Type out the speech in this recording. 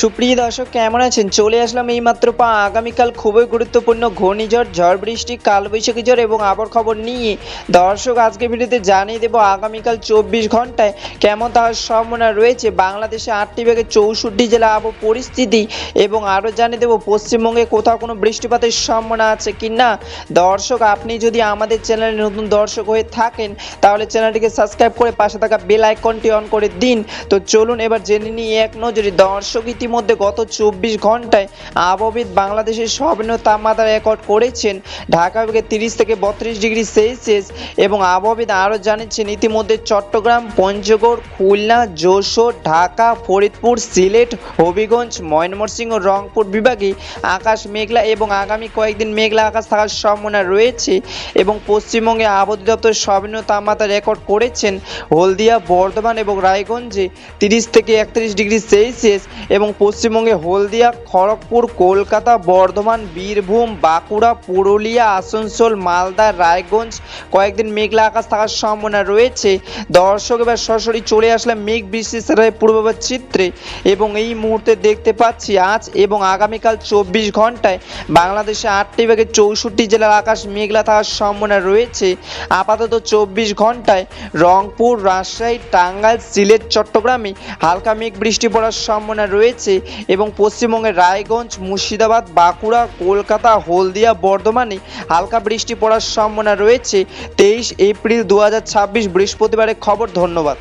সুপ্রিয় দর্শক কেমন আছেন? চলে আসলাম এইমাত্র আগামীকাল খুবই গুরুত্বপূর্ণ ঘূর্ণিঝড়, ঝড় বৃষ্টি, কালবৈশাখী ঝড় এবং আবহাওয়ার খবর নিয়ে। দর্শক আজকে ভিডিওতে জানিয়ে দেবো আগামীকাল 24 ঘন্টায় কেমন তার সম্ভাবনা রয়েছে বাংলাদেশে 8টি বিভাগে 64 জেলা আবহাওয়া পরিস্থিতি, এবং আরও জানিয়ে দেবো পশ্চিমবঙ্গে কোথাও কোনো বৃষ্টিপাতের সম্ভাবনা আছে কি না। দর্শক আপনি যদি আমাদের চ্যানেলে নতুন দর্শক হয়ে থাকেন তাহলে চ্যানেলটিকে সাবস্ক্রাইব করে পাশে থাকা বেল আইকনটি অন করে দিন। তো চলুন এবার জেনে নিই এক নজরে। দর্শক ইতিমধ্যে গত 24 ঘন্টায় আবহবিদ বাংলাদেশের সর্বনিম্ন তাপমাত্রা রেকর্ড করেছেন ঢাকা বিভাগে 30 থেকে 32 ডিগ্রি সেলসিয়াস, এবং আবহবিদ আরও জানিয়েছেন ইতিমধ্যে চট্টগ্রাম, পঞ্চগড়, খুলনা, যশোর, ঢাকা, ফরিদপুর, সিলেট, হবিগঞ্জ, ময়মনসিংহ ও রংপুর বিভাগে আকাশ মেঘলা এবং আগামী কয়েকদিন মেঘলা আকাশ থাকার সম্ভাবনা রয়েছে। এবং পশ্চিমবঙ্গে আবহাওয়া দপ্তর সর্বনিম্ন তাপমাত্রা রেকর্ড করেছেন হলদিয়া, বর্ধমান এবং রায়গঞ্জে 30 থেকে 31 ডিগ্রি সেলসিয়াস, এবং পশ্চিমবঙ্গে হলদিয়া, খড়গপুর, কলকাতা, বর্ধমান, বীরভূম, বাঁকুড়া, পুরুলিয়া, আসানসোল, মালদা, রায়গঞ্জ কয়েকদিন মেঘলা আকাশ থাকার সম্ভাবনা রয়েছে। দর্শক এবার সরাসরি চলে আসলাম মেঘ বৃষ্টির পূর্বাভাস চিত্রে, এবং এই মুহূর্তে দেখতে পাচ্ছি আজ এবং আগামীকাল 24 ঘন্টায় বাংলাদেশে 8টি বিভাগে 64 জেলার আকাশ মেঘলা থাকার সম্ভাবনা রয়েছে। আপাতত 24 ঘন্টায় রংপুর, রাজশাহী, টাঙ্গাইল, সিলেট, চট্টগ্রামে হালকা মেঘ বৃষ্টি পড়ার সম্ভাবনা রয়েছে, এবং পশ্চিমবঙ্গের রায়গঞ্জ, মুর্শিদাবাদ, বাঁকুড়া, কলকাতা, হলদিয়া, বর্ধমানে হালকা বৃষ্টি পড়ার সম্ভাবনা রয়েছে। 23 এপ্রিল 2026 বৃহস্পতিবারের খবর। ধন্যবাদ।